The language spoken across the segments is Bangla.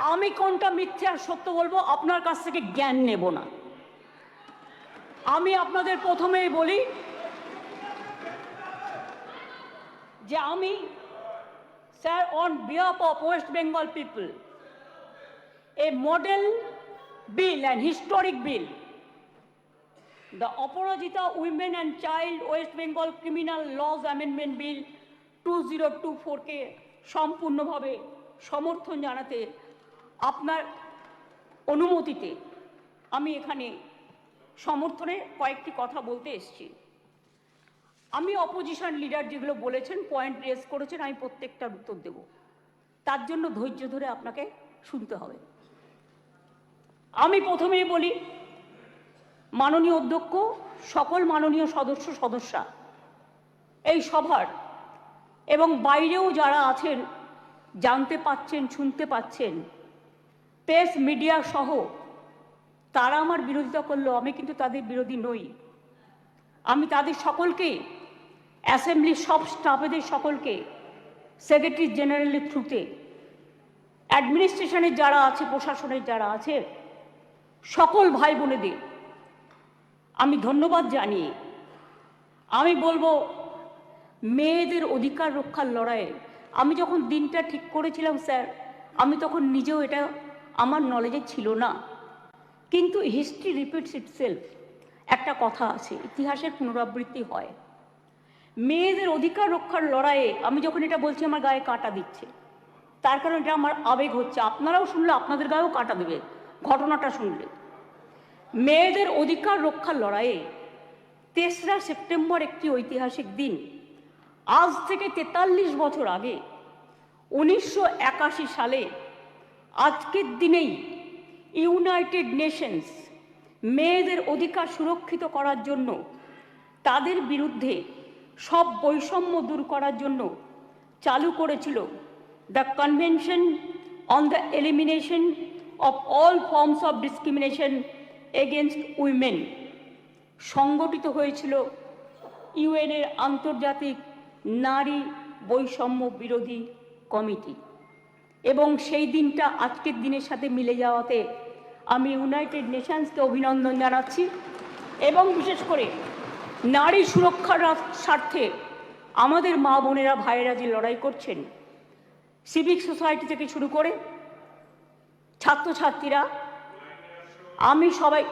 আমি কোনটা মিথ্যে আর সত্য বলবো আপনার কাছ থেকে জ্ঞান নেব না। আমি আপনাদের প্রথমেই বলি যে আমি sir on behalf of West Bengal people A model bill and historic bill, the Aparajita Women and Child West Bengal Criminal Laws Amendment Bill 2024 কে সম্পূর্ণভাবে সমর্থন জানাতে আপনার অনুমতিতে আমি এখানে সমর্থনে কয়েকটি কথা বলতে এসেছি। আমি অপোজিশন লিডার যেগুলো বলেছেন, পয়েন্ট রেজ করেছেন, আমি প্রত্যেকটার উত্তর দেব। তার জন্য ধৈর্য ধরে আপনাকে শুনতে হবে। আমি প্রথমেই বলি, মাননীয় অধ্যক্ষ, সকল মাননীয় সদস্যা এই সভার এবং বাইরেও যারা আছেন, জানতে পাচ্ছেন, শুনতে পাচ্ছেন, প্রেস মিডিয়া সহ, তারা আমার বিরোধিতা করলেও আমি কিন্তু তাদের বিরোধী নই। আমি তাদের সকলকে, অ্যাসেম্বলির সব স্টাফেদের সকলকে, সেক্রেটারি জেনারেলের থ্রুতে, অ্যাডমিনিস্ট্রেশনের যারা আছে, প্রশাসনের যারা আছে, সকল ভাই বোনেদের আমি ধন্যবাদ জানিয়ে আমি বলবো, মেয়েদের অধিকার রক্ষার লড়াইয়ে আমি যখন দিনটা ঠিক করেছিলাম স্যার, আমি তখন নিজেও এটা আমার নলেজে ছিল না, কিন্তু হিস্ট্রি রিপিটস ইটসেলফ। একটা কথা আছে, ইতিহাসের পুনরাবৃত্তি হয়। মেয়েদের অধিকার রক্ষার লড়াইয়ে আমি যখন এটা বলছি, আমার গায়ে কাঁটা দিচ্ছে, তার কারণ এটা আমার আবেগ হচ্ছে। আপনারাও শুনলে আপনাদের গায়েও কাঁটা দেবে ঘটনাটা শুনলে। মেয়েদের অধিকার রক্ষার লড়াইয়ে 3রা সেপ্টেম্বর একটি ঐতিহাসিক দিন। আজ থেকে 43 বছর আগে 1981 সালে আজকের দিনেই ইউনাইটেড নেশনস মেয়েদের অধিকার সুরক্ষিত করার জন্য, তাদের বিরুদ্ধে সব বৈষম্য দূর করার জন্য চালু করেছিল the convention on the elimination of all forms of discrimination against women. সংগঠিত হয়েছিল ইউএনের আন্তর্জাতিক নারী বৈষম্য বিরোধী কমিটি, এবং সেই দিনটা আজকের দিনের সাথে মিলে যাওয়াতে আমি ইউনাইটেড নেশনসকে অভিনন্দন জানাচ্ছি। এবং বিশেষ করে নারী সুরক্ষার স্বার্থে আমাদের মা বোনেরা, ভাইয়েরা যে লড়াই করছেন, সিভিক সোসাইটি থেকে শুরু করে ছাত্রছাত্রীরা, আমি সবাই,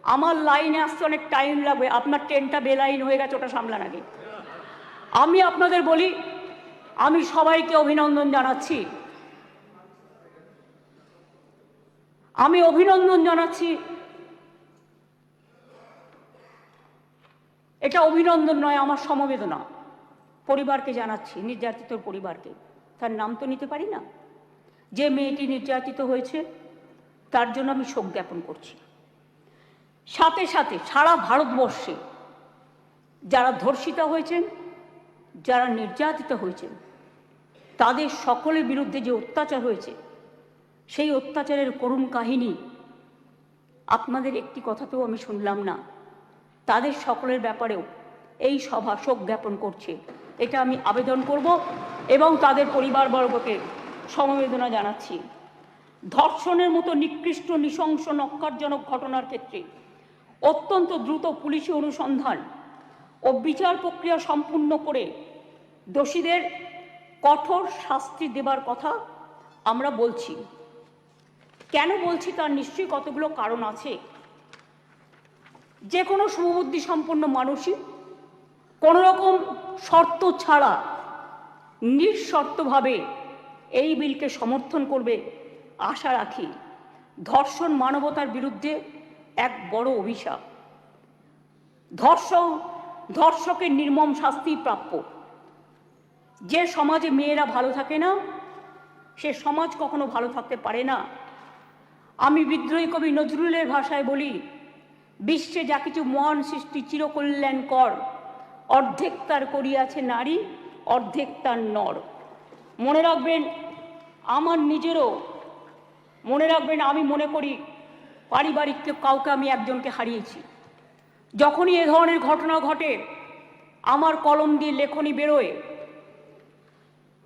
আমার লাইনে আসতে অনেক টাইম লাগবে, আপনার ট্রেনটা বেলাইন হয়ে গেছে, ওটা সামলান আগে। আমি আপনাদের বলি, আমি সবাইকে অভিনন্দন জানাচ্ছি। আমি অভিনন্দন জানাচ্ছি, এটা অভিনন্দন নয়, আমার সমবেদনা পরিবারকে জানাচ্ছি, নির্যাতিত পরিবারকে। তার নাম তো নিতে পারি না। যে মেয়েটি নির্যাতিত হয়েছে তার জন্য আমি শোক জ্ঞাপন করছি। সাথে সাথে সারা ভারতবর্ষে যারা ধর্ষিতা হয়েছেন, যারা নির্যাতিত হয়েছেন, তাদের সকলের বিরুদ্ধে যে অত্যাচার হয়েছে, সেই অত্যাচারের করুণ কাহিনী আপনাদের একটি কথাতেও আমি শুনলাম না। তাদের সকলের ব্যাপারেও এই সভা শোক জ্ঞাপন করছে, এটা আমি আবেদন করব এবং তাদের পরিবারবর্গকে সমবেদনা জানাচ্ছি। ধর্ষণের মতো নিকৃষ্ট, নৃশংস, নক্কারজনক ঘটনার ক্ষেত্রে অত্যন্ত দ্রুত পুলিশি অনুসন্ধান ও বিচার প্রক্রিয়া সম্পূর্ণ করে দোষীদের কঠোর শাস্তি দেবার কথা আমরা বলছি। কেন বলছি তার নিশ্চয়ই কতগুলো কারণ আছে। যে কোনো শুভবুদ্ধি সম্পন্ন মানুষই কোনো রকম শর্ত ছাড়া নিঃশর্তভাবে এই বিলকে সমর্থন করবে আশা রাখি। ধর্ষণ মানবতার বিরুদ্ধে এক বড় অভিশাপ। ধর্ষকের নির্মম শাস্তি প্রাপ্য। যে সমাজে মেয়েরা ভালো থাকে না, সে সমাজ কখনো ভালো থাকতে পারে না। আমি বিদ্রোহী কবি নজরুলের ভাষায় বলি, বিশ্বে যা কিছু মহান সৃষ্টি চিরকল্যাণকর, অর্ধেক তার করিয়াছে নারী, অর্ধেক তার নর। মনে রাখবেন, আমার নিজেরও মনে রাখবেন, আমি মনে করি পারিবারিক কাউকে আমি একজনকে হারিয়েছি। যখনই এ ধরনের ঘটনা ঘটে, আমার কলম দিয়ে লেখনী বেরোয়।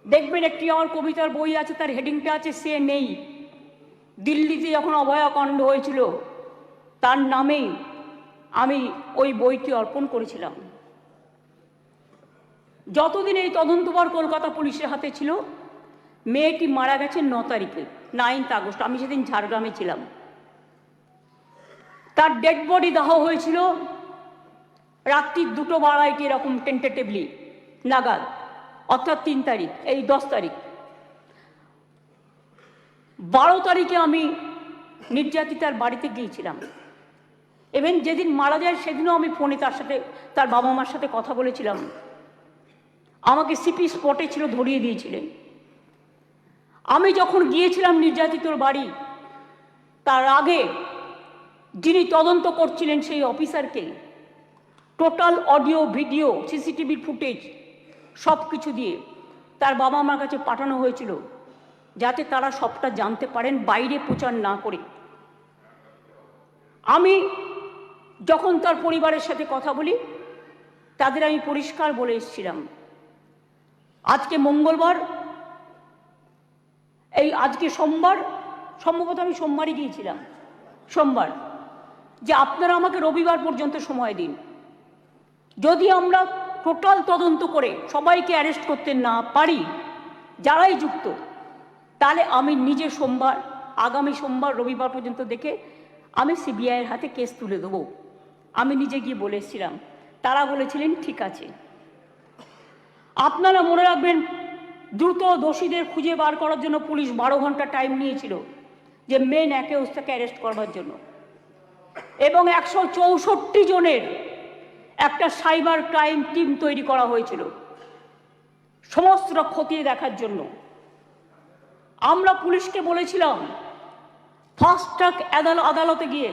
দেখবেন একটি আমার কবিতার বই আছে, তার হেডিংটা আছে সে নেই। দিল্লিতে যখন অভয়াকাণ্ড হয়েছিল তার নামেই আমি ওই বইটি অর্পণ করেছিলাম। যতদিন এই তদন্তভার কলকাতা পুলিশের হাতে ছিল, মেয়েটি মারা গেছে 9 তারিখে, 9 আগস্ট। আমি সেদিন ঝাড়গ্রামে ছিলাম। তার ডেড বডি দাহ হয়েছিল রাত্রি 2:02 এরকম টেন্টেটিভলি নাগাদ, অর্থাৎ 3 তারিখ, এই 10 তারিখ। 12 তারিখে আমি নির্যাতিতার বাড়িতে গিয়েছিলাম। এবং যেদিন মারা যায় সেদিনও আমি ফোনে তার বাবা মার সাথে কথা বলেছিলাম। আমাকে সিপি স্পটে ছিল, ধরিয়ে দিয়েছিলেন। আমি যখন গিয়েছিলাম নির্যাতিতর বাড়ি, তার আগে যিনি তদন্ত করছিলেন সেই অফিসারকে total audio, video, CCTV footage সব কিছু দিয়ে তার বাবা মার কাছে পাঠানো হয়েছিল, যাতে তারা সবটা জানতে পারেন, বাইরে প্রচার না করে। আমি যখন তার পরিবারের সাথে কথা বলি, তাদের আমি পরিষ্কার বলে এসেছিলাম, আজকে মঙ্গলবার, আজকে সোমবার, সম্ভবত আমি সোমবারই গিয়েছিলাম, সোমবার, যে আপনারা আমাকে রবিবার পর্যন্ত সময় দিন। যদি আমরা টোটাল তদন্ত করে সবাইকে অ্যারেস্ট করতে না পারি, যারাই যুক্ত, তাহলে আমি নিজে আগামী সোমবার, রবিবার পর্যন্ত দেখে আমি সিবিআইয়ের হাতে কেস তুলে দেবো। আমি নিজে গিয়ে বলে এসেছিলাম। তারা বলেছিলেন ঠিক আছে। আপনারা মনে রাখবেন, দ্রুত দোষীদের খুঁজে বার করার জন্য পুলিশ 12 ঘন্টা টাইম নিয়েছিল, যে মেন অ্যাকিউজটাকে অ্যারেস্ট করবার জন্য। এবং 164 জনের একটা সাইবার ক্রাইম টিম তৈরি করা হয়েছিল সমস্ত খতিয়ে দেখার জন্য। আমরা পুলিশকে বলেছিলাম ফাস্ট ট্র্যাক আদালতে গিয়ে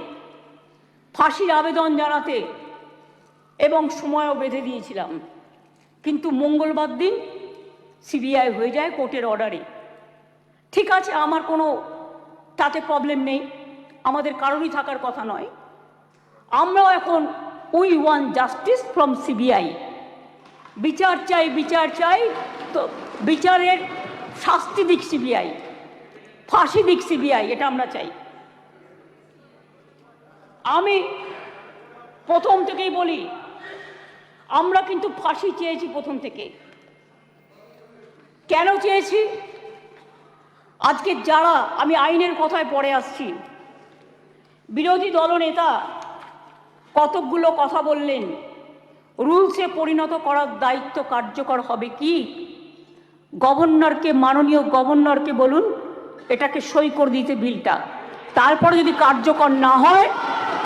ফাঁসির আবেদন জানাতে, এবং সময়ও বেঁধে দিয়েছিলাম। কিন্তু মঙ্গলবার দিন সিবিআই হয়ে যায় কোর্টের অর্ডারে। ঠিক আছে, আমার কোনো তাতে প্রবলেম নেই, আমাদের কারোরই থাকার কথা নয়। আমরাও এখন we want justice from CBI. বিচার চাই, বিচার চাই, তো বিচারের শাস্তি দিক সিবিআই, ফাঁসি দিক সিবিআই, এটা আমরা চাই। আমি প্রথম থেকেই বলি, আমরা কিন্তু ফাঁসি চেয়েছি প্রথম থেকে। কেন চেয়েছি? আজকে যারা, আমি আইনের কথায় পরে আসছি, বিরোধী দলনেতা কতকগুলো কথা বললেন, রুলসে পরিণত করার দায়িত্ব কার্যকর হবে কি? গভর্নরকে, মাননীয় গভর্নরকে বলুন এটাকে সই করে দিতে বিলটা, তারপরে যদি কার্যকর না হয়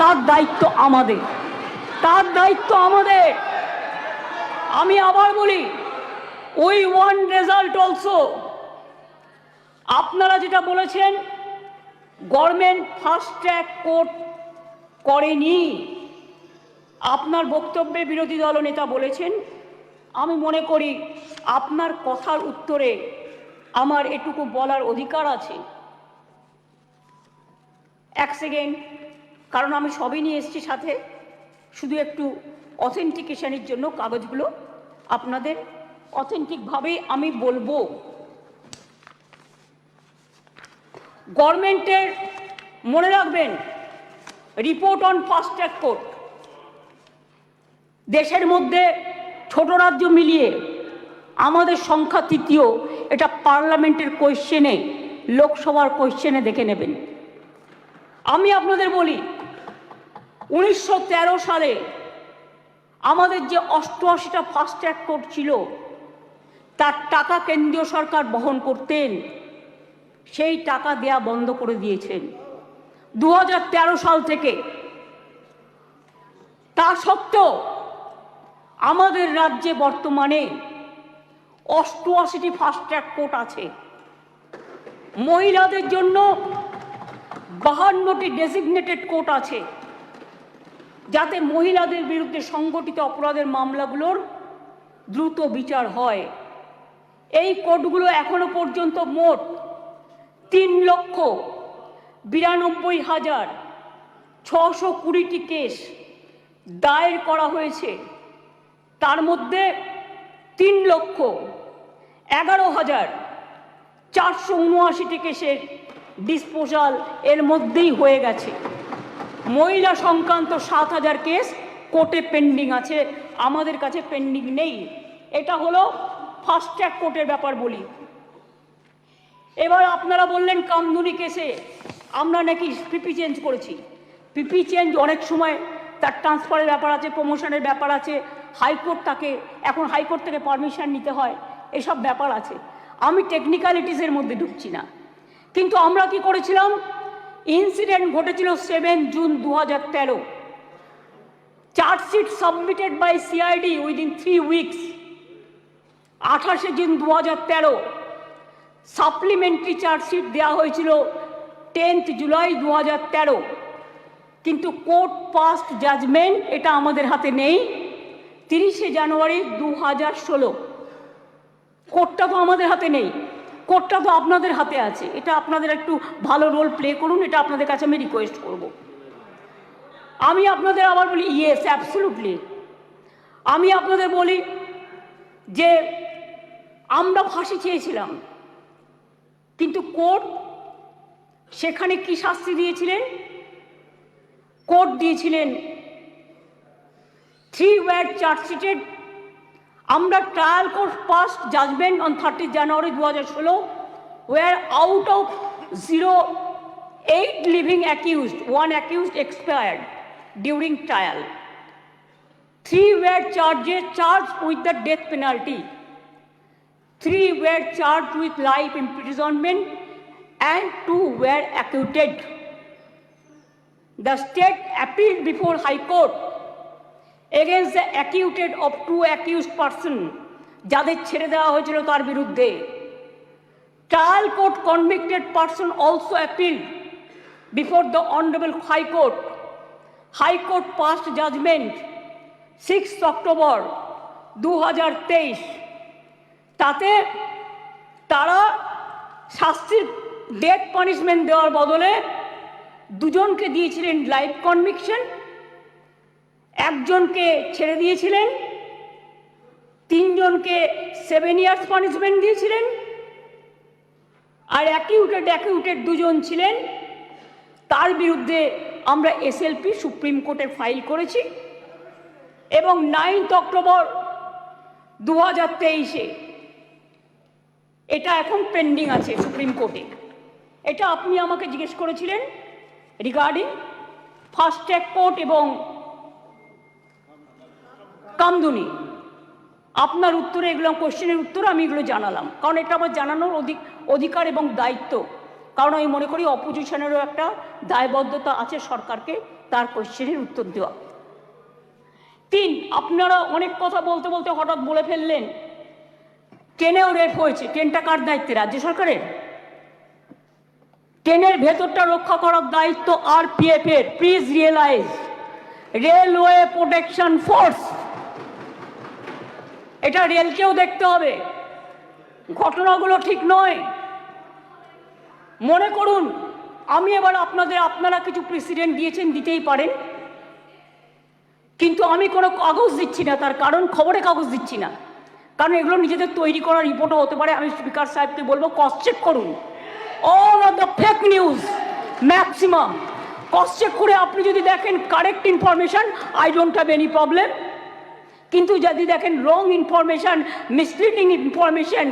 তার দায়িত্ব আমাদের, তার দায়িত্ব আমাদের। আমি আবার বলি, উই ওয়ান্ট রেজাল্ট অলসো। আপনারা যেটা বলেছেন গভর্নমেন্ট ফাস্ট ট্র্যাক কোর্ট করেনি, আপনার বক্তব্যে বিরোধী দলনেতা বলেছেন। আমি মনে করি আপনার কথার উত্তরে আমার এটুকু বলার অধিকার আছে। এক সেকেন্ড, কারণ আমি সবই নিয়ে এসেছি সাথে, শুধু একটু অথেন্টিকেশনের জন্য কাগজগুলো আপনাদের অথেন্টিকভাবে আমি বলবো। গভর্নমেন্টের, মনে রাখবেন, report on fast track court, দেশের মধ্যে ছোট রাজ্য মিলিয়ে আমাদের সংখ্যা তৃতীয়। এটা পার্লামেন্টের কোয়েশ্চেনে, লোকসভার কোয়েশ্চেনে দেখে নেবেন। আমি আপনাদের বলি, 1913 সালে আমাদের যে 88টা ফাস্ট ট্র্যাক কোর্ট ছিল, তার টাকা কেন্দ্রীয় সরকার বহন করতেন, সেই টাকা দেয়া বন্ধ করে দিয়েছেন 2013 সাল থেকে। তা সত্ত্বেও আমাদের রাজ্যে বর্তমানে 88টি ফাস্ট ট্র্যাক কোর্ট আছে। মহিলাদের জন্য 52টি ডেজিগনেটেড কোর্ট আছে, যাতে মহিলাদের বিরুদ্ধে সংগঠিত অপরাধের মামলাগুলোর দ্রুত বিচার হয়। এই কোর্টগুলো এখনো পর্যন্ত মোট 3,92,620টি কেস দায়ের করা হয়েছে। তার মধ্যে 3,11,479টি কেসের ডিসপোজাল এর মধ্যেই হয়ে গেছে। মহিলা সংক্রান্ত 7,000 কেস কোর্টে পেন্ডিং আছে, আমাদের কাছে পেন্ডিং নেই। এটা হলো ফাস্ট ট্র্যাক কোর্টের ব্যাপার বলি। এবার আপনারা বললেন কামদুনি কেসে আমরা নাকি পিপি চেঞ্জ করেছি। পিপি চেঞ্জ অনেক সময় তার ট্রান্সফারের ব্যাপার আছে, প্রমোশনের ব্যাপার আছে, হাইকোর্ট তাকে এখন হাইকোর্ট থেকে পারমিশন নিতে হয়, এসব ব্যাপার আছে। আমি টেকনিক্যালিটিসের মধ্যে ঢুকছি না। কিন্তু আমরা কি করেছিলাম, ইনসিডেন্ট ঘটেছিল 7 June 2013। Chargesheet submitted by CID within 3 weeks. 28 June 2013 supplementary chargesheet দেওয়া হয়েছিল 10 জুলাই 2013। কিন্তু কোর্ট পাস্ট জাজমেন্ট এটা আমাদের হাতে নেই 30 জানুয়ারি 2016। কোর্টটা তো আমাদের হাতে নেই, কোর্টটা তো আপনাদের হাতে আছে। এটা আপনাদের একটু ভালো রোল প্লে করুন, এটা আপনাদের কাছে আমি রিকোয়েস্ট করব। আমি আপনাদের আবার বলি, ইয়েস অ্যাবসলিউটলি, আমি আপনাদের বলি যে আমরা ফাঁসি চেয়েছিলাম, কিন্তু কোর্ট সেখানে কি শাস্তি দিয়েছিলেন? কোর্ট দিয়েছিলেন 3 were চার্জশিটেড। আমরা trial court passed judgement on 30 January 2016, where out of 8 living accused, 1 accused expired during trial. 3 were charged with the death penalty. 3 were charged with life imprisonment and 2 were acquitted. The state appealed before High Court against the acquitted of 2 accused persons, যাদের ছেড়ে দেওয়া হয়েছিল তার বিরুদ্ধে। Trial court convicted person also appealed before the Honorable High Court. High Court passed judgment 6 October 2023। তাতে তারা শাস্তির ডেথ পানিশমেন্ট দেওয়ার বদলে 2 জনকে দিয়েছিলেন লাইফ কনভিকশন, 1 জনকে ছেড়ে দিয়েছিলেন, 3 জনকে 7 ইয়ার্স পানিশমেন্ট দিয়েছিলেন, আর অ্যাকিউটেড 2 জন ছিলেন, তার বিরুদ্ধে আমরা এসএলপি সুপ্রিম কোর্টে ফাইল করেছি। এবং 9 অক্টোবর 2023 এটা এখন পেন্ডিং আছে সুপ্রিম কোর্টে। এটা আপনি আমাকে জিজ্ঞেস করেছিলেন রিগার্ডিং ফাস্ট ট্র্যাক কোর্ট এবং কামদুনি। আপনার উত্তরে এগুলো কোশ্চেনের উত্তর আমি এগুলো জানালাম, কারণ এটা আমার জানানোর অধিকার এবং দায়িত্ব। কারণ আমি মনে করি অপোজিশনেরও একটা দায়বদ্ধতা আছে সরকারকে তার কোশ্চেনের উত্তর দেওয়া। 3, আপনারা অনেক কথা বলতে বলতে হঠাৎ বলে ফেললেন ট্রেনেও রেপ হয়েছে। ট্রেনটা কার দায়িত্বে? রাজ্য সরকারের। ট্রেনের ভেতরটা রক্ষা করার দায়িত্ব আরপিএফ এর। Please realise, railway protection force. এটা রেলকেও দেখতে হবে, ঘটনাগুলো ঠিক নয়। মনে করুন আমি এবার আপনারা কিছু প্রেসিডেন্ট দিয়েছেন, দিতেই পারেন, কিন্তু আমি কোনো কাগজ দিচ্ছি না। তার কারণ খবরে কাগজ দিচ্ছি না, কারণ এগুলো নিজেদের তৈরি করা রিপোর্টও হতে পারে। আমি স্পিকার সাহেবকে বলবো ক্রস চেক করুন। All of the fake news maximum cross check করে আপনি যদি দেখেন correct information, I don't have any problem. কিন্তু যদি দেখেন wrong information, misleading information,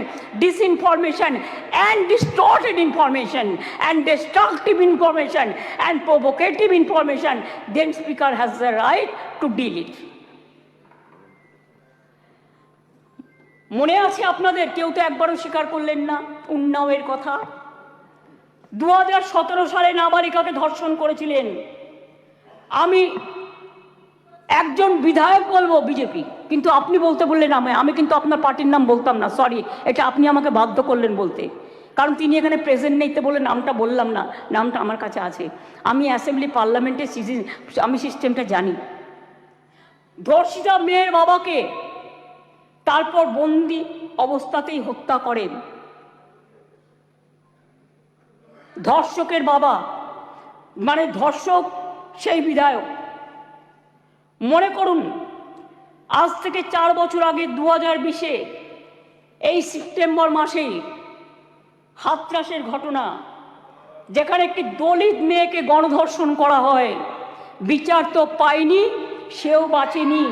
disinformation and distorted information and destructive information and provocative information, then speaker has the right to deal it. মনে আছে আপনাদের? কেউ তো একবারও স্বীকার করলেন না উন্নাওয়ের কথা। 2017 সালে নাবালিকাকে ধর্ষণ করেছিলেন। আমি একজন বিধায়ক বলবো বিজেপি, কিন্তু আপনি বলতে বললেন আমি কিন্তু আপনার পার্টির নাম বলতাম না, সরি, এটা আপনি আমাকে বাধ্য করলেন বলতে, কারণ তিনি এখানে প্রেজেন্ট নেই তো বলে নামটা বললাম না। নামটা আমার কাছে আছে, আমি অ্যাসেম্বলি পার্লামেন্টের আমি সিস্টেমটা জানি। ধর্ষিতা মেয়ের বাবাকে তারপর বন্দি অবস্থাতেই হত্যা করেন ধর্ষকের বাবা, মানে ধর্ষক সেই বিধায়ক। মনে করুন আজ থেকে 4 বছর আগে 2020-এ এই সেপ্টেম্বর মাসেই হাতরাসের ঘটনা, যেখানে একটি দলিত মেয়েকে গণধর্ষণ করা হয়, বিচার তো পায়নি, সেও বাঁচেনি।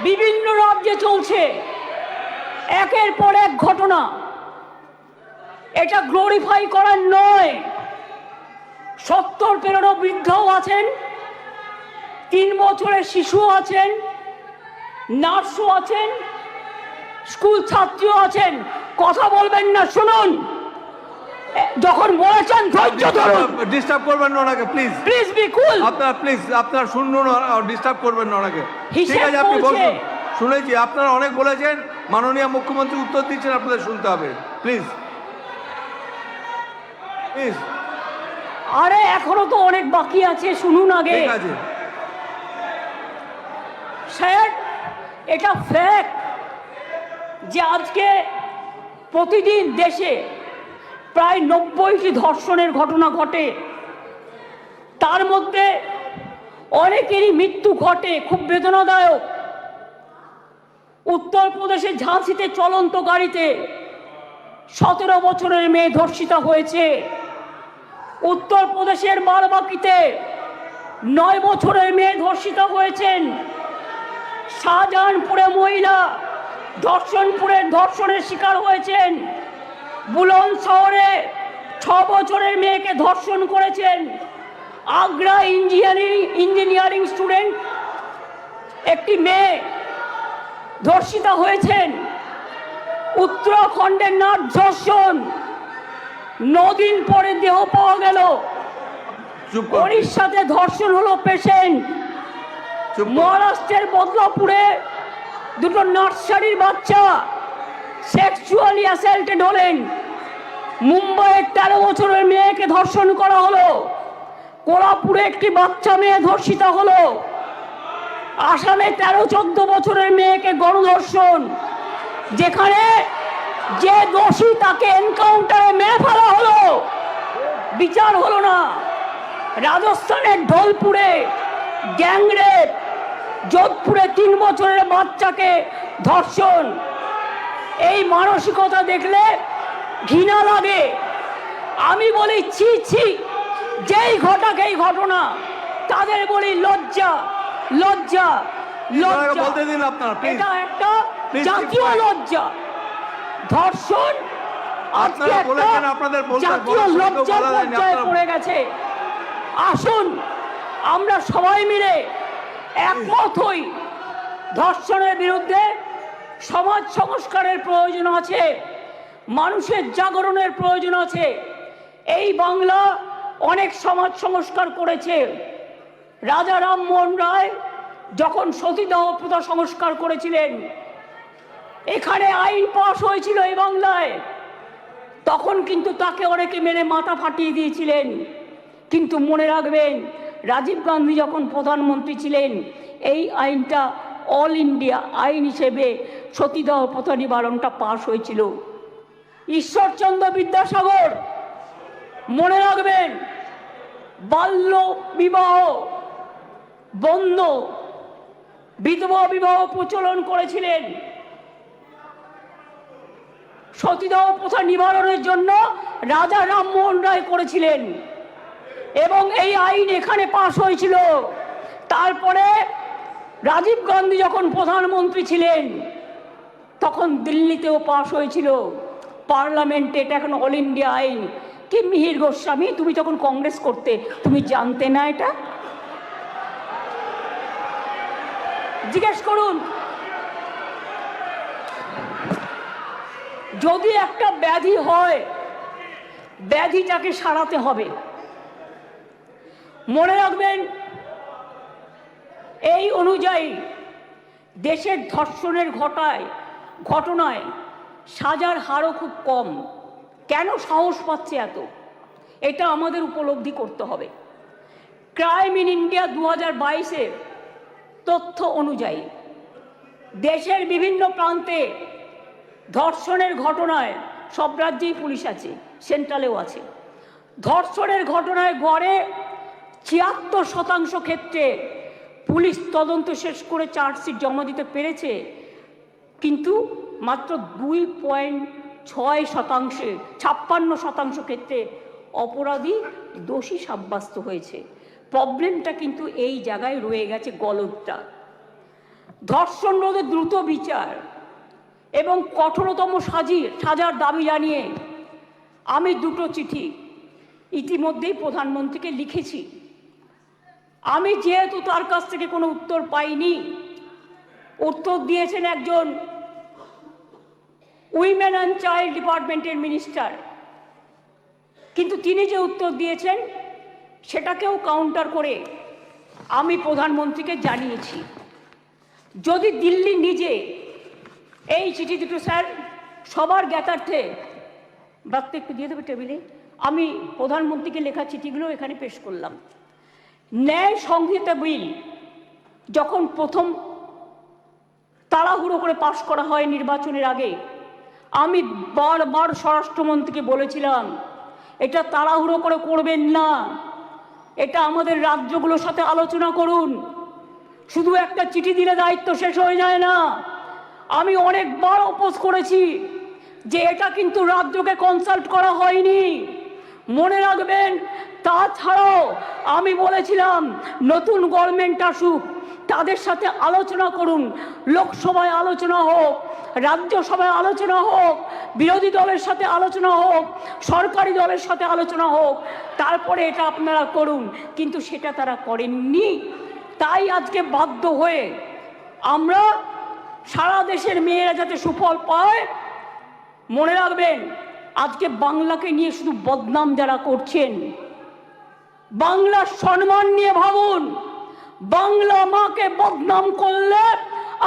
বিভিন্ন রাজ্যে চলছে একের পর এক ঘটনা। এটা গ্লোরিফাই করার নয়। 70 পেরোনো বৃদ্ধও আছেন, 3 বছরের শিশুও আছেন, নার্সও আছেন, স্কুল ছাত্রীও আছেন। কথা বলবেন না, শুনুন। যখন বলেছেন ধৈর্য ধরুন। ডিস্টার্ব করবেন না ওনাকে, প্লিজ প্লিজ বি কুল। আপনারা প্লিজ আপনারা শুনুন, ডিস্টার্ব করবেন না ওনাকে। ঠিক হিসেব আছে, আপনি বলছে। বলুন। শুনেছি, আপনারা অনেক বলেছেন, মাননীয় মুখ্যমন্ত্রী উত্তর দিচ্ছেন, আপনাদের শুনতে হবে। Please please. আরে এখনো তো অনেক বাকি আছে, শুনুন আগে। ঠিক আছে স্যার, এটা ফ্যাক্ট যে আজকে প্রতিদিন দেশে প্রায় 90টি ধর্ষণের ঘটনা ঘটে। তার মধ্যে অনেকেরই মৃত্যু ঘটে, খুব বেদনাদায়ক। উত্তরপ্রদেশের ঝাঁসিতে চলন্ত গাড়িতে 17 বছরের মেয়ে ধর্ষিতা হয়েছে। উত্তরপ্রদেশের বারাবাঁকিতে 9 বছরের মেয়ে ধর্ষিতা হয়েছেন। শাহজাহানপুরে মহিলা ধর্ষণের শিকার হয়েছেন। বুলন্দ শহরে 6 বছরের মেয়েকে ধর্ষণ করেছেন। আগ্রা ইঞ্জিনিয়ারিং স্টুডেন্ট একটি মেয়ে ধর্ষিতা হয়েছেন। উত্তরাখণ্ডের নাট ধর্ষণ, 9 দিন পরে দেহ পাওয়া গেল। ওড়িশাতে ধর্ষণ হলো পেশেন্ট। মহারাষ্ট্রের বদলাপুরে 2 নার্সারির বাচ্চা সেক্সুয়ালি অ্যাসাল্টেড হলেন। মুম্বাইয়ের 13 বছরের মেয়েকে ধর্ষণ করা হলো। কোলাপুরে একটি বাচ্চা মেয়ে ধর্ষিতা হলো। আসামে 13-14 বছরের মেয়েকে গণধর্ষণ, যেখানে যে দোষী তাকে এনকাউন্টারে মেরে ফেলা হলো, বিচার হলো না। রাজস্থানের ঢোলপুরে গ্যাংরেপ, যোধপুরে 3 বছরের বাচ্চাকে ধর্ষণ। এই মানসিকতা দেখলে ঘৃণা লাগে। আমি বলি ছি ছি, যেই ঘটাক এই ঘটনা, তাদের বলি লজ্জা লজ্জা লজ্জা। বলতে দিন আপনারা, প্লিজ। এটা একটা জাতীয় লজ্জা। ধর্ষণ আপনারা বলেছেন, আপনাদের বলতে জাতীয় লজ্জার পর্যায়ে পড়ে গেছে। আসুন আমরা সবাই মিলে একমত হই, ধর্ষণের বিরুদ্ধে সমাজ সংস্কারের প্রয়োজন আছে, মানুষের জাগরণের প্রয়োজন আছে। এই বাংলা অনেক সমাজ সংস্কার করেছে। রাজা রামমোহন রায় যখন সতীদাহ প্রথা সংস্কার করেছিলেন, এখানে আইন পাস হয়েছিল এই বাংলায়, তখন কিন্তু তাকে অনেকে মেরে মাথা ফাটিয়ে দিয়েছিলেন। কিন্তু মনে রাখবেন, রাজীব গান্ধী যখন প্রধানমন্ত্রী ছিলেন, এই আইনটা অল ইন্ডিয়া আইন হিসেবে সতীদাহ প্রথা নিবারণটা পাশ হয়েছিল। ঈশ্বরচন্দ্র বিদ্যাসাগর, মনে রাখবেন, বাল্য বিবাহ বন্ধ, বিধবা বিবাহ প্রচলন করেছিলেন। সতীদাহ প্রথা নিবারণের জন্য রাজা রামমোহন রায় করেছিলেন এবং এই আইন এখানে পাশ হয়েছিল। তারপরে রাজীব গান্ধী যখন প্রধানমন্ত্রী ছিলেন, তখন দিল্লিতেও পাশ হয়েছিল পার্লামেন্টে। এটা এখন অল ইন্ডিয়া আইন। কি মিহির গোস্বামী, তুমি যখন কংগ্রেস করতে, তুমি জানতে না এটা? জিজ্ঞেস করুন। যদি একটা ব্যাধি হয়, ব্যাধিটাকে সারাতে হবে। মনে রাখবেন, এই অনুযায়ী দেশের ধর্ষণের ঘটনায় সাজার হারও খুব কম। কেন সাহস পাচ্ছে এত? এটা আমাদের উপলব্ধি করতে হবে। ক্রাইম ইন ইন্ডিয়া 2022-এর তথ্য অনুযায়ী দেশের বিভিন্ন প্রান্তে ধর্ষণের ঘটনায়, সব রাজ্যেই পুলিশ আছে, সেন্ট্রালেও আছে, ধর্ষণের ঘটনায় গড়ে 76% ক্ষেত্রে পুলিশ তদন্ত শেষ করে চার্জশিট জমা দিতে পেরেছে। কিন্তু মাত্র 6%, 56% ক্ষেত্রে অপরাধী দোষী সাব্যস্ত হয়েছে। প্রবলেমটা কিন্তু এই জায়গায় রয়ে গেছে, গলদটা। ধর্ষণ রোধে দ্রুত বিচার এবং কঠোরতম সাজার দাবি জানিয়ে আমি দুটো চিঠি ইতিমধ্যেই প্রধানমন্ত্রীকে লিখেছি। আমি যেহেতু তার কাছ থেকে কোনো উত্তর পাইনি, উত্তর দিয়েছেন একজন উইমেন অ্যান্ড চাইল্ড ডিপার্টমেন্টের মিনিস্টার, কিন্তু তিনি যে উত্তর দিয়েছেন সেটাকেও কাউন্টার করে আমি প্রধানমন্ত্রীকে জানিয়েছি। যদি দিল্লি নিজে এই চিঠি দুটো, স্যার সবার জ্ঞাতার্থে বার্তা একটু দিয়ে দেবে টেবিলে, আমি প্রধানমন্ত্রীকে লেখা চিঠিগুলো এখানে পেশ করলাম। ন্যায় সংহিতা বিল যখন প্রথম তাড়াহুড়ো করে পাশ করা হয় নির্বাচনের আগে, আমি বারবার স্বরাষ্ট্রমন্ত্রীকে বলেছিলাম এটা তাড়াহুড়ো করে করবেন না, এটা আমাদের রাজ্যগুলোর সাথে আলোচনা করুন, শুধু একটা চিঠি দিলে দায়িত্ব শেষ হয়ে যায় না। আমি অনেকবার অপোজ করেছি যে এটা কিন্তু রাজ্যকে কনসাল্ট করা হয়নি, মনে রাখবেন। তাছাড়াও আমি বলেছিলাম নতুন গভর্নমেন্ট আসুক, তাদের সাথে আলোচনা করুন, লোকসভায় আলোচনা হোক, রাজ্যসভায় আলোচনা হোক, বিরোধী দলের সাথে আলোচনা হোক, সরকারি দলের সাথে আলোচনা হোক, তারপরে এটা আপনারা করুন। কিন্তু সেটা তারা করেননি। তাই আজকে বাধ্য হয়ে আমরা সারা দেশের মেয়েরা যাতে সুফল পায়, মনে রাখবেন আজকে বাংলাকে নিয়ে শুধু বদনাম যারা করছেন, বাংলার সম্মান নিয়ে ভাবুন। বাংলা মাকে বদনাম করলে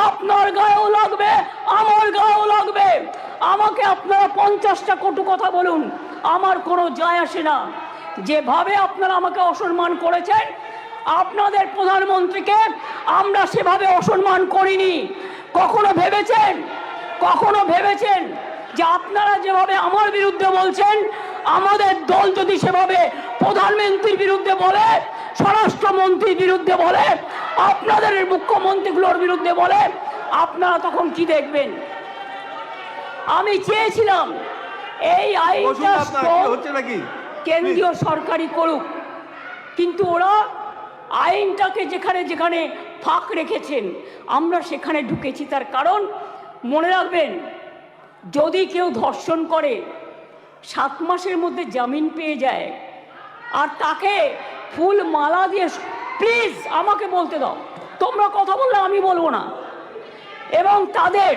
আপনার গায়েও লাগবে, আমার গায়েও লাগবে। আমাকে আপনারা 50টা কটু কথা বলুন, আমার কোনো যায় আসে না। যেভাবে আপনারা আমাকে অসম্মান করেছেন, আপনাদের প্রধানমন্ত্রীকে আমরা সেভাবে অসম্মান করিনি। কখনো ভেবেছেন যে আপনারা যেভাবে আমার বিরুদ্ধে বলছেন, আমাদের দল যদি সেভাবে প্রধানমন্ত্রীর বিরুদ্ধে বলে, স্বরাষ্ট্রমন্ত্রীর বিরুদ্ধে বলে, আপনাদের মুখ্যমন্ত্রীগুলোর বিরুদ্ধে বলে, আপনারা তখন কি দেখবেন? আমি চেয়েছিলাম এই আইনটা কেন্দ্রীয় সরকারই করুক, কিন্তু ওরা আইনটাকে যেখানে যেখানে ফাঁক রেখেছেন আমরা সেখানে ঢুকেছি। তার কারণ মনে রাখবেন, যদি কেউ ধর্ষণ করে 7 মাসের মধ্যে জামিন পেয়ে যায়, আর তাকে ফুল মালা দিয়ে, প্লিজ আমাকে বলতে দাও, তোমরা কথা বললে আমি বলবো না, এবং তাদের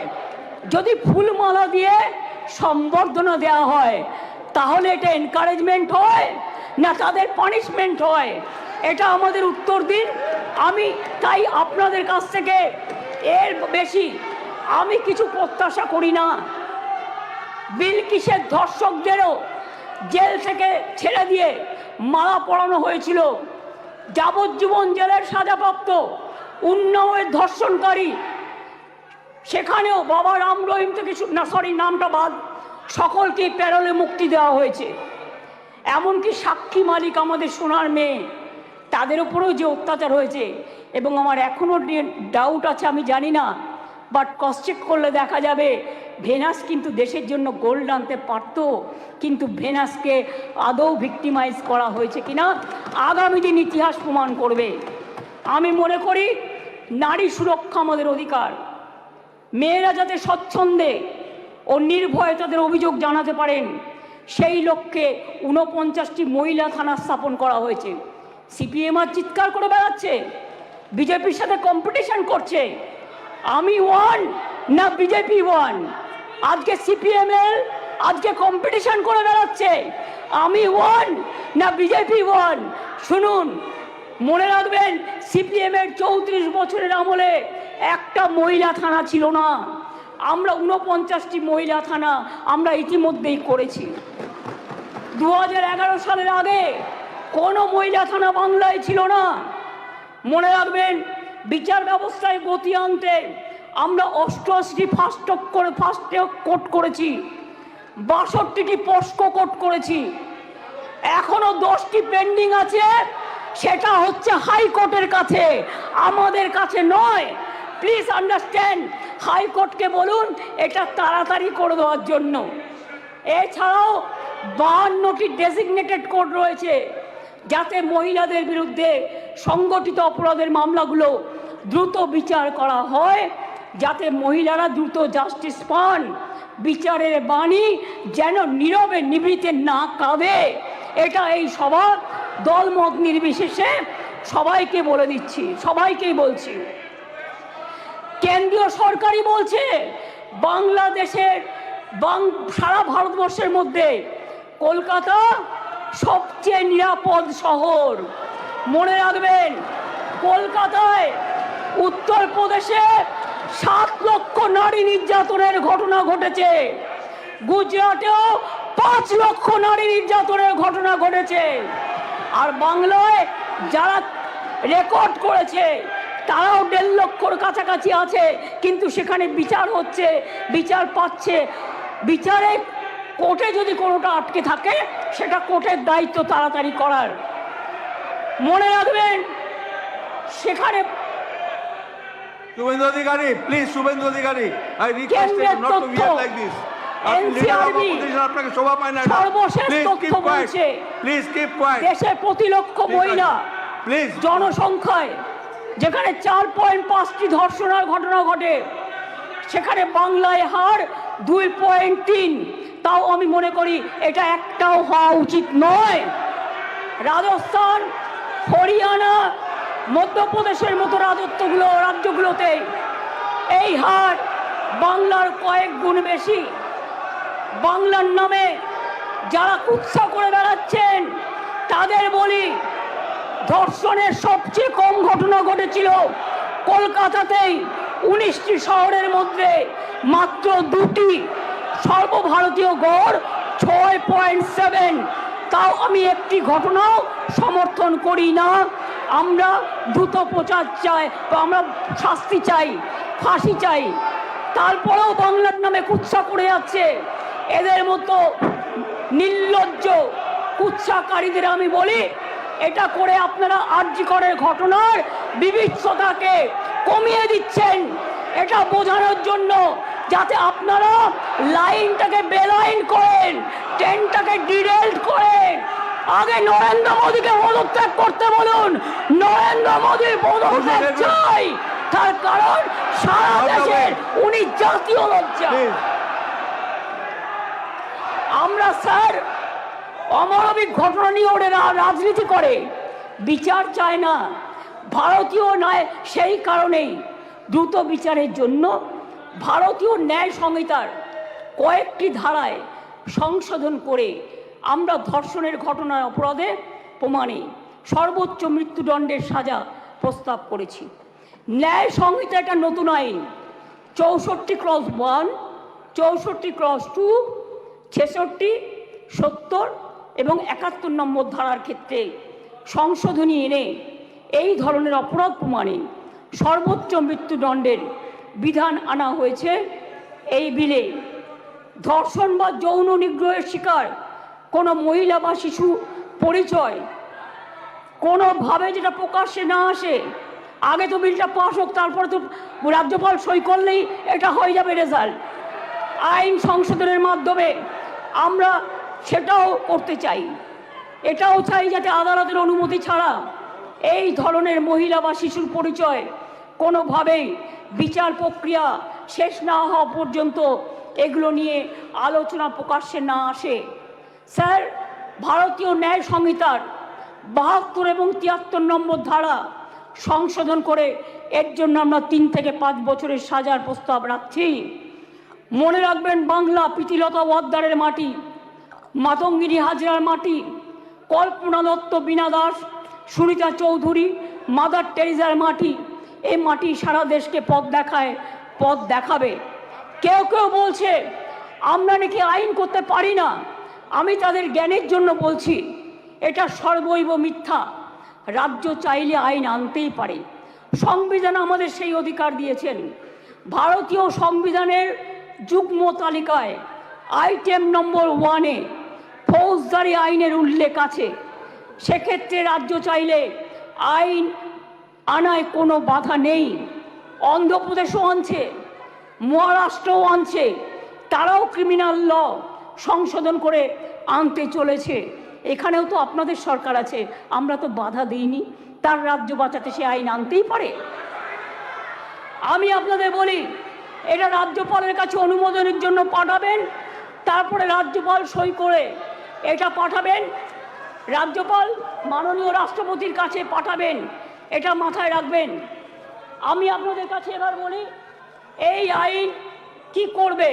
যদি ফুলমালা দিয়ে সম্বর্ধনা দেওয়া হয়, তাহলে এটা এনকারেজমেন্ট হয় না তাদের পানিশমেন্ট হয়? এটা আমাদের উত্তর দিন। আমি তাই আপনাদের কাছ থেকে এর বেশি আমি কিছু প্রত্যাশা করি না। বিলকিসের ধর্ষকদেরও জেল থেকে ছেড়ে দিয়ে মালা পরানো হয়েছিল, যাবজ্জীবন জেলের সাজাপ্রাপ্ত উন্নাওয়ের ধর্ষণকারী, সেখানেও বাবা রাম রহিম থেকে নামটা বাদ, সকলকে প্যারোলে মুক্তি দেওয়া হয়েছে। এমনকি সাক্ষী মালিক আমাদের সোনার মেয়ে, তাদের উপরেও যে অত্যাচার হয়েছে, এবং আমার এখনও ডাউট আছে, আমি জানি না, বাট ক্রস চেক করলে দেখা যাবে ভেনাস কিন্তু দেশের জন্য গোল্ড আনতে পারত, কিন্তু ভেনাসকে আদৌ ভিক্টিমাইজ করা হয়েছে কিনা আগামী দিন ইতিহাস প্রমাণ করবে। আমি মনে করি নারী সুরক্ষা আমাদের অধিকার। মেয়েরা যাতে স্বচ্ছন্দে ও নির্ভয়ে তাদের অভিযোগ জানাতে পারেন, সেই লক্ষ্যে 49টি মহিলা থানা স্থাপন করা হয়েছে। সিপিএম আর চিৎকার করে বেড়াচ্ছে, বিজেপির সাথে কম্পিটিশন করছে। আমি ওয়ান না বিজেপি ওয়ান? আজকে সিপিএমএল আজকে কম্পিটিশন করে বেড়াচ্ছে, আমি ওয়ান না বিজেপি ওয়ান? শুনুন, মনে রাখবেন সিপিএমের 34 বছরের আমলে একটা মহিলা থানা ছিল না। আমরা 49টি মহিলা থানা আমরা ইতিমধ্যেই করেছি। 2011 সালের আগে কোনো মহিলা থানা বাংলায় ছিল না। মনে রাখবেন বিচার ব্যবস্থায় গতি আনতে আমরা 88টি ফাস্ট ট্র্যাক কোর্ট করেছি, 62টি পস্কো কোর্ট করেছি, এখনো 10টি পেন্ডিং আছে। সেটা হচ্ছে হাইকোর্টের কাছে, আমাদের কাছে নয়। প্লিজ আন্ডারস্ট্যান্ড, হাইকোর্টকে বলুন এটা তাড়াতাড়ি করে দেওয়ার জন্য। এছাড়াও 52টি ডেজিগনেটেড কোর্ট রয়েছে, যাতে মহিলাদের বিরুদ্ধে সংগঠিত অপরাধের মামলাগুলো দ্রুত বিচার করা হয়, যাতে মহিলারা দ্রুত জাস্টিস পান, বিচারের বাণী যেন নীরবে নিভৃতে না কাঁদে। এটা এই সভা দলমত নির্বিশেষে সবাইকে বলে দিচ্ছি, সবাইকেই বলছি। কেন্দ্রীয় সরকারই বলছে বাংলাদেশের সারা ভারতবর্ষের মধ্যে কলকাতা সবচেয়ে নিরাপদ শহর। মনে রাখবেন, কলকাতায় উত্তরপ্রদেশে 7 লক্ষ নারী নির্যাতনের ঘটনা ঘটেছে, গুজরাটেও 5 লক্ষ নারী নির্যাতনের ঘটনা ঘটেছে, আর বাংলায় যারা রেকর্ড করেছে তারাও 1.5 লক্ষর কাছাকাছি আছে, কিন্তু সেখানে বিচার হচ্ছে, বিচার পাচ্ছে। বিচারে কোর্টে যদি কোনোটা আটকে থাকে, সেটা কোর্টের দায়িত্ব তাড়াতাড়ি করার। মনে রাখবেন, সেখানে Suvendu Adhikari, please, Suvendu Adhikari, I request you not to behave like this. আপনি লিডার অফ অপোজিশন, আপনাকে শোভা পায় না। সর্বশেষ তথ্য বলছে, প্লিজ কিপ কোয়াইট। দেশের প্রতি লক্ষ মহিলা প্লিজ জনসংখ্যায় যেখানে 4.5টি ধর্ষণের ঘটনা ঘটে, সেখানে বাংলায় হার 2.3। তাও আমি মনে করি এটা একটাও হওয়া উচিত নয়। রাজস্থান, হরিয়ানা, মধ্যপ্রদেশের মতো রাজ্যগুলোতে এই হার বাংলার কয়েক গুণ বেশি। বাংলার নামে যারা কুৎসা করে বেড়াচ্ছেন তাদের বলি, ধর্ষণের সবচেয়ে কম ঘটনা ঘটেছিল কলকাতাতেই, 19টি শহরের মধ্যে মাত্র 2টি, সর্বভারতীয় গড় 6.7। তাও আমি একটি ঘটনাও সমর্থন করি না। আমরা দ্রুত প্রচার চাই, আমরা শাস্তি চাই, ফাঁসি চাই। তারপরেও বাংলার নামে কুৎসা করে যাচ্ছে এদের মতো নির্লজ্জ কুৎসাকারীদের আমি বলি, এটা করে আপনারা আরজিকরের ঘটনার বিভৎসতাকে কমিয়ে দিচ্ছেন, এটা বোঝানোর জন্য, যাতে আপনারা লাইনটাকে বেলাইন করেন, ট্রেনটাকে ডিরেল্ট করেন। আগে নরেন্দ্র মোদীকে পদত্যাগ করতে বলুন, নরেন্দ্র মোদীর পদত্যাগ চাই, তার কারণ সারা দেশের উনি জাতীয় লজ্জা। আমরা স্যার অমানবিক ঘটনা নিয়ে ওরা রাজনীতি করে, বিচার চায় না, ভারতীয় নয়। সেই কারণেই দ্রুত বিচারের জন্য ভারতীয় ন্যায় সংহিতার কয়েকটি ধারায় সংশোধন করে আমরা ধর্ষণের ঘটনার অপরাধে প্রমাণে সর্বোচ্চ মৃত্যুদণ্ডের সাজা প্রস্তাব করেছি। ন্যায় সংহিতা একটা নতুন আইন 64/1, 64/2, 66, 70 এবং 71 নম্বর ধারার ক্ষেত্রে সংশোধনী এনে এই ধরনের অপরাধ প্রমাণে সর্বোচ্চ মৃত্যুদণ্ডের বিধান আনা হয়েছে এই বিলে। ধর্ষণ বা যৌন নিগ্রহের শিকার কোনো মহিলা বা শিশু পরিচয় কোনোভাবে যেটা প্রকাশ্যে না আসে, আগে তো বিলটা পাস হোক, তারপরে তো রাজ্যপাল সই করলেই এটা হয়ে যাবে রেজাল্ট। আইন সংশোধনের মাধ্যমে আমরা সেটাও করতে চাই। এটাও চাই যাতে আদালতের অনুমতি ছাড়া এই ধরনের মহিলা বা শিশুর পরিচয় কোনোভাবেই বিচার প্রক্রিয়া শেষ না হওয়া পর্যন্ত এগুলো নিয়ে আলোচনা প্রকাশ্যে না আসে। স্যার, ভারতীয় ন্যায় সংহিতার 72 এবং 73 নম্বর ধারা সংশোধন করে এর জন্য আমরা 3 থেকে 5 বছরের সাজার প্রস্তাব রাখছি। মনে রাখবেন, বাংলা প্রীতিলতা ওয়াদ্দারের মাটি, মাতঙ্গিনী হাজরার মাটি, কল্পনা দত্ত, বীণা দাস, সুরিতা চৌধুরী, মাদার টেরিজার মাটি। এই মাটি সারা দেশকে পথ দেখাবে। কেউ কেউ বলছে আমরা নাকি আইন করতে পারি না। আমি তাদের জ্ঞানের জন্য বলছি, এটা সর্বৈব মিথ্যা। রাজ্য চাইলে আইন আনতেই পারে, সংবিধান আমাদের সেই অধিকার দিয়েছেন। ভারতীয় সংবিধানের যুগ্ম তালিকায় আইটেম নম্বর 1-এ ফৌজদারি আইনের উল্লেখ আছে। সেক্ষেত্রে রাজ্য চাইলে আইন আনায় কোনো বাধা নেই। অন্ধ্রপ্রদেশও আনছে, মহারাষ্ট্রও আনছে, তারাও ক্রিমিনাল ল সংশোধন করে আনতে চলেছে। এখানেও তো আপনাদের সরকার আছে, আমরা তো বাধা দিইনি, তার রাজ্য বাঁচাতে সে আইন আনতেই পারে। আমি আপনাদের বলি, এটা রাজ্যপালের কাছে অনুমোদনের জন্য পাঠাবেন, তারপরে রাজ্যপাল সই করে এটা পাঠাবেন, রাজ্যপাল মাননীয় রাষ্ট্রপতির কাছে পাঠাবেন, এটা মাথায় রাখবেন। আমি আপনাদের কাছে এবার বলি, এই আইন কি করবে?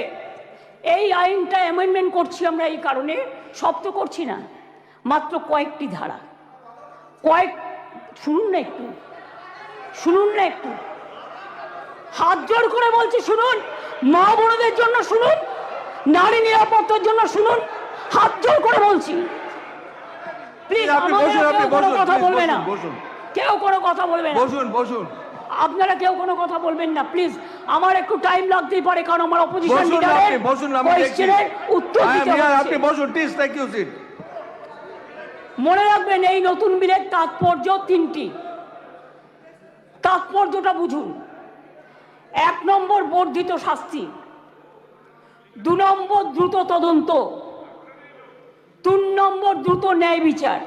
এই আইনটা অ্যামেন্ডমেন্ট করছি আমরা এই কারণে, সব তো করছি না, মাত্র কয়েকটি ধারা, শুনুন না একটু, শুনুন না একটু, হাত জোর করে বলছি শুনুন, মা বোনদের জন্য শুনুন, নারী নিরাপত্তার জন্য শুনুন, হাত জোর করে বলছি। প্লিজ কোনো কথা বলবে না, কেউ কোনো কথা বলবে না, বসুন বসুন, আপনারা কেউ কোনো কথা বলবেন না প্লিজ। আমার একটু টাইম লাগতেই পারে, কারণ আমার অপোজিশন লিডারের কোয়েশ্চেনের উত্তর দিতে হবে। আপনি বসুন প্লিজ, থ্যাংক ইউ সিট। মনে রাখবেন, এই নতুন বিলের তাৎপর্য তিনটি, তাৎপর্যটা বুঝুন। 1 নম্বর বর্ধিত শাস্তি, 2 নম্বর দ্রুত তদন্ত, 3 নম্বর দ্রুত ন্যায় বিচার।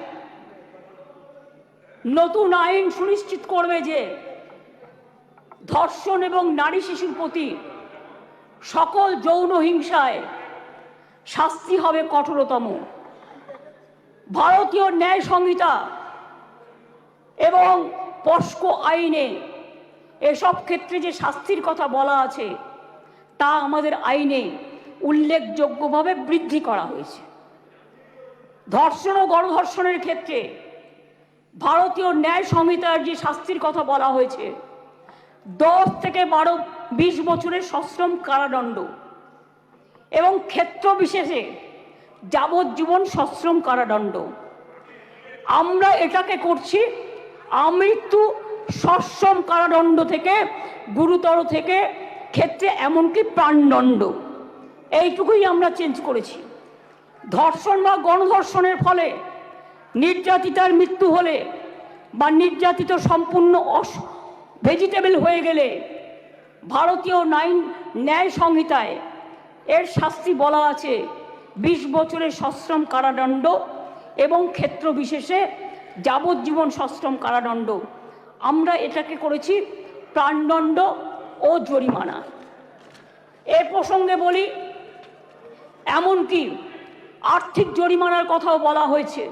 নতুন আইন সুনিশ্চিত করবে যে ধর্ষণ এবং নারী শিশুর প্রতি সকল যৌন হিংসায় শাস্তি হবে কঠোরতম। ভারতীয় ন্যায় সংহিতা এবং পস্কো আইনে এসব ক্ষেত্রে যে শাস্তির কথা বলা আছে তা আমাদের আইনে উল্লেখযোগ্যভাবে বৃদ্ধি করা হয়েছে। ধর্ষণ ও গণধর্ষণের ক্ষেত্রে ভারতীয় ন্যায় সংহিতার যে শাস্তির কথা বলা হয়েছে 10 থেকে 20 বছরের সশ্রম কারাদণ্ড এবং ক্ষেত্র বিশেষে যাবজ্জীবন সশ্রম কারাদণ্ড। আমরা এটাকে করছি আমৃত্যু সশ্রম কারাদণ্ড থেকে গুরুতর থেকে ক্ষেত্রে এমনকি প্রাণদণ্ড, এইটুকুই আমরা চেঞ্জ করেছি। ধর্ষণ বা গণধর্ষণের ফলে নির্যাতিতার মৃত্যু হলে বা নির্যাতিত সম্পূর্ণ ভেজিটেবল হয়ে গেলে ভারতীয় ন্যায় সংহিতায় এর শাস্তি বলা আছে 20 বছরের সশ্রম কারাদণ্ড এবং ক্ষেত্র বিশেষে যাবজ্জীবন সশ্রম কারাদণ্ড। আমরা এটাকে করেছি প্রাণদণ্ড ও জরিমানা। এ প্রসঙ্গে বলি, এমনকি আর্থিক জরিমানার কথাও বলা হয়েছে,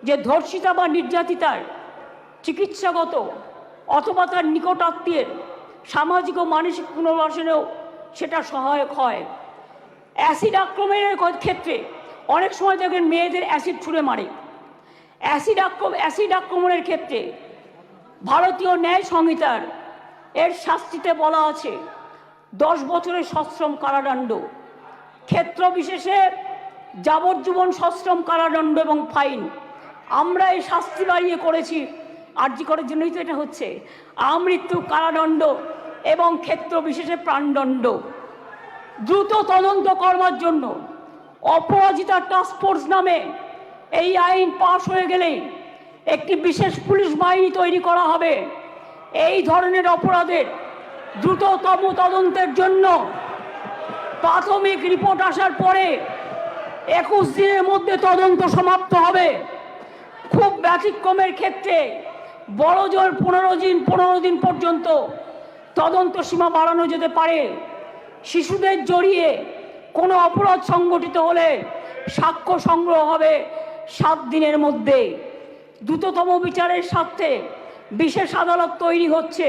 যে ধর্ষিতা বা নির্যাতিতার চিকিৎসাগত অথবা তার নিকটাত্মীয়ের সামাজিক ও মানসিক পুনর্বাসনেও সেটা সহায়ক হয়। অ্যাসিড আক্রমণের ক্ষেত্রে অনেক সময় দেখবেন মেয়েদের অ্যাসিড ছুঁড়ে মারে। অ্যাসিড আক্রমণের ক্ষেত্রে ভারতীয় ন্যায় সংহিতার এর শাস্তিতে বলা আছে 10 বছরের সশ্রম কারাদণ্ড, ক্ষেত্র বিশেষে যাবজ্জীবন সশ্রম কারাদণ্ড এবং ফাইন। আমরা এই শাস্তি বাড়িয়ে করেছি, আরজি করার জন্যই তো এটা হচ্ছে, আমৃত্যু কারাদণ্ড এবং ক্ষেত্র বিশেষে প্রাণদণ্ড। দ্রুত তদন্ত করবার জন্য অপরাজিতা টাস্ক ফোর্স নামে এই আইন পাশ হয়ে গেলেই একটি বিশেষ পুলিশ বাহিনী তৈরি করা হবে। এই ধরনের অপরাধের দ্রুততম তদন্তের জন্য প্রাথমিক রিপোর্ট আসার পরে 21 দিনের মধ্যে তদন্ত সমাপ্ত হবে। খুব ব্যতিক্রমের ক্ষেত্রে বড় জোর 15 দিন পর্যন্ত তদন্ত সীমা বাড়ানো যেতে পারে। শিশুদের জড়িয়ে কোনো অপরাধ সংগঠিত হলে সাক্ষ্য সংগ্রহ হবে 7 দিনের মধ্যে। দ্রুততম বিচারের স্বার্থে বিশেষ আদালত তৈরি হচ্ছে।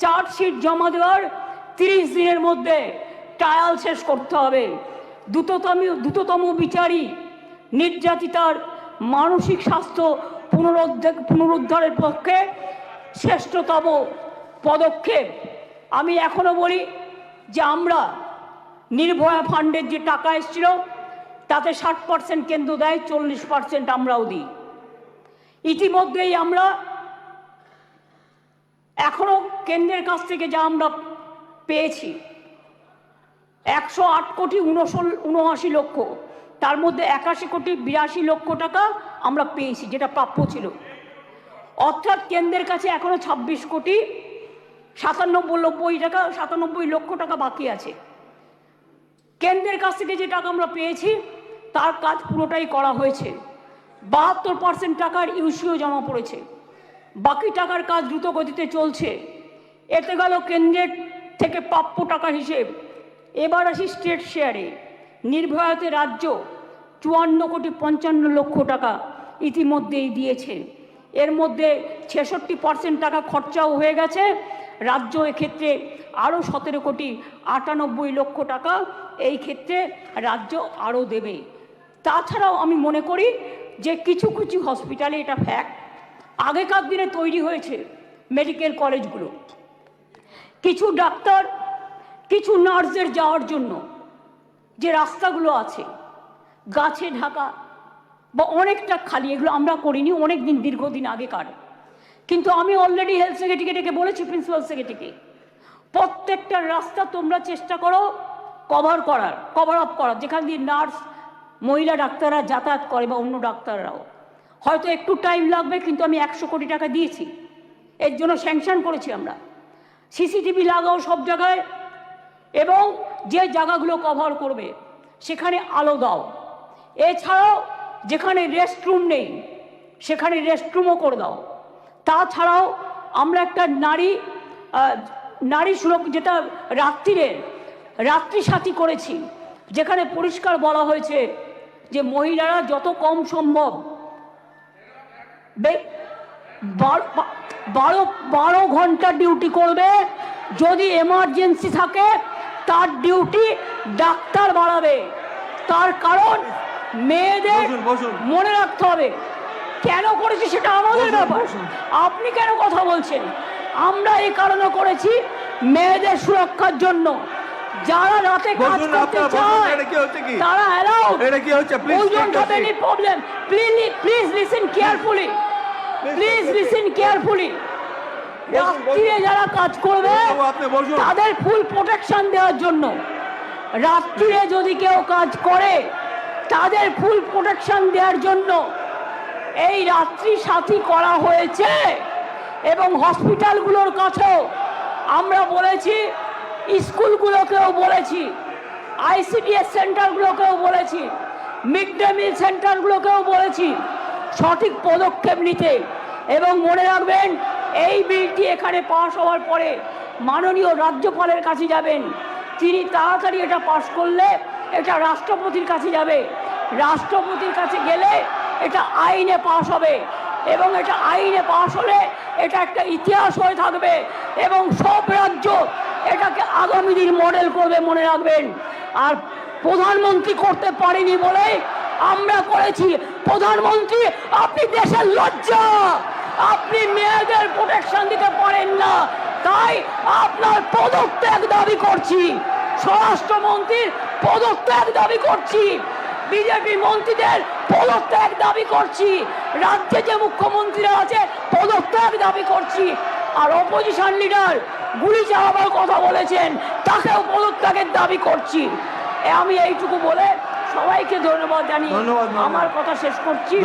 চার্জশিট জমা দেওয়ার 30 দিনের মধ্যে ট্রায়াল শেষ করতে হবে। দ্রুততম বিচারই নির্যাতিতার মানসিক স্বাস্থ্য পুনরুদ্ধারের পক্ষে শ্রেষ্ঠতম পদক্ষেপ। আমি এখনো বলি যে আমরা নির্ভয়া ফান্ডের যে টাকা এসেছিল তাতে 60% কেন্দ্র দেয়, 40% আমরাও দিই। ইতিমধ্যেই আমরা এখনো কেন্দ্রের কাছ থেকে যা আমরা পেয়েছি 108 কোটি 79 লক্ষ, তার মধ্যে 81 কোটি 82 লক্ষ টাকা আমরা পেয়েছি, যেটা প্রাপ্য ছিল। অর্থাৎ কেন্দ্রের কাছে এখনো 26 কোটি 97 লক্ষ টাকা বাকি আছে। কেন্দ্রের কাছ থেকে যে টাকা আমরা পেয়েছি তার কাজ পুরোটাই করা হয়েছে। 72% টাকার ইউসিও জমা পড়েছে, বাকি টাকার কাজ দ্রুত গতিতে চলছে। এতে গেল কেন্দ্রের থেকে প্রাপ্য টাকার হিসেব। এবার আসি স্টেট শেয়ারে। নির্ভয়াতে রাজ্য 54,55,00,000 টাকা ইতিমধ্যেই দিয়েছে। এর মধ্যে 66% টাকা খরচাও হয়ে গেছে। রাজ্য এক্ষেত্রে আরও 17,98,00,000 টাকা এই ক্ষেত্রে রাজ্য আরও দেবে। তাছাড়াও আমি মনে করি যে কিছু কিছু হসপিটালে এটা ফ্যাক্ট, আগেকার দিনে তৈরি হয়েছে মেডিকেল কলেজগুলো, কিছু ডাক্তার কিছু নার্সদের যাওয়ার জন্য যে রাস্তাগুলো আছে গাছে ঢাকা বা অনেকটা খালি, এগুলো আমরা করিনি, অনেক দিন দীর্ঘদিন আগেকার। কিন্তু আমি অলরেডি হেলথ সেক্রেটারিকে ডেকে বলেছি, প্রিন্সিপাল সেক্রেটারিকে, প্রত্যেকটা রাস্তা তোমরা চেষ্টা করো কভার আপ করার, যেখান দিয়ে নার্স মহিলা ডাক্তাররা যাতায়াত করে বা অন্য ডাক্তাররাও। হয়তো একটু টাইম লাগবে, কিন্তু আমি 100 কোটি টাকা দিয়েছি, এর জন্য স্যাংশন করেছি আমরা। সিসিটিভি লাগাও সব জায়গায়, এবং যে জায়গাগুলো কভার করবে সেখানে আলো দাও। এছাড়াও যেখানে রেস্টরুম নেই সেখানে রেস্টরুমও করে দাও। তাছাড়াও আমরা একটা নারী সুরক্ষা, যেটা রাত্রি সাথী করেছি, যেখানে পরিষ্কার বলা হয়েছে যে মহিলারা যত কম সম্ভব 12 ঘন্টা ডিউটি করবে। যদি এমার্জেন্সি থাকে তার ডিউটি ডাক্তার বাড়াবে। তার কারণ মেয়েদের মনে রাখতে হবে কেন করেছি সেটা আমাদের ব্যাপার, আপনি কেন কথা বলছেন? আমরা এই কারণে করেছি মেয়েদের সুরক্ষার জন্য। যারা রাতে কাজ করতে চায় তারা allowed. Problem, please listen carefully, রাত্রিরে যারা কাজ করবে তাদের ফুল প্রোটেকশন দেওয়ার জন্য, রাত্রিরে যদি কেউ কাজ করে তাদের ফুল প্রোটেকশন দেওয়ার জন্য এই রাত্রি সাথী করা হয়েছে। এবং হসপিটালগুলোর কাছেও আমরা বলেছি, স্কুলগুলোকেও বলেছি, ICDS সেন্টারগুলোকেও বলেছি, মিড ডে মিল সেন্টারগুলোকেও বলেছি সঠিক পদক্ষেপ নিতে। এবং মনে রাখবেন, এই বিলটি এখানে পাশ হওয়ার পরে মাননীয় রাজ্যপালের কাছে যাবেন। তিনি তাড়াতাড়ি এটা পাশ করলে এটা রাষ্ট্রপতির কাছে যাবে। রাষ্ট্রপতির কাছে গেলে এটা আইনে পাশ হবে, এবং এটা আইনে পাশ হলে এটা একটা ইতিহাস হয়ে থাকবে, এবং সব রাজ্য এটাকে আগামী দিন মডেল করবে, মনে রাখবেন। আর প্রধানমন্ত্রী করতে পারেনি বলে আমরা করেছি। প্রধানমন্ত্রী, আপনি দেশের লজ্জা, আপনি মেয়েদের প্রোটেকশন দিতে পারেন না, তাই আপনার পদত্যাগ দাবি করছি। স্বরাষ্ট্রমন্ত্রীর পদত্যাগ দাবি করছি, বিজেপি মন্ত্রীদের পদত্যাগ দাবি করছি, রাজ্যে যে মুখ্যমন্ত্রীরা আছে পদত্যাগ দাবি করছি। আর অপোজিশন লিডার গুলি চালাবার কথা বলেছেন, তাকেও পদত্যাগের দাবি করছি। আমি এইটুকু বলে সবাইকে ধন্যবাদ জানিয়ে আমার কথা শেষ করছি।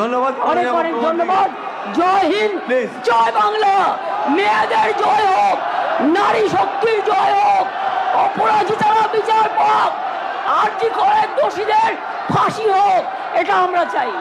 অনেক অনেক ধন্যবাদ। জয় হিন্দ, জয় বাংলা, মেয়েদের জয় হোক, নারী শক্তির জয় হোক, অপরাজিতারা বিচার পাক, আরজি করে দোষীদের ফাঁসি হোক, এটা আমরা চাই।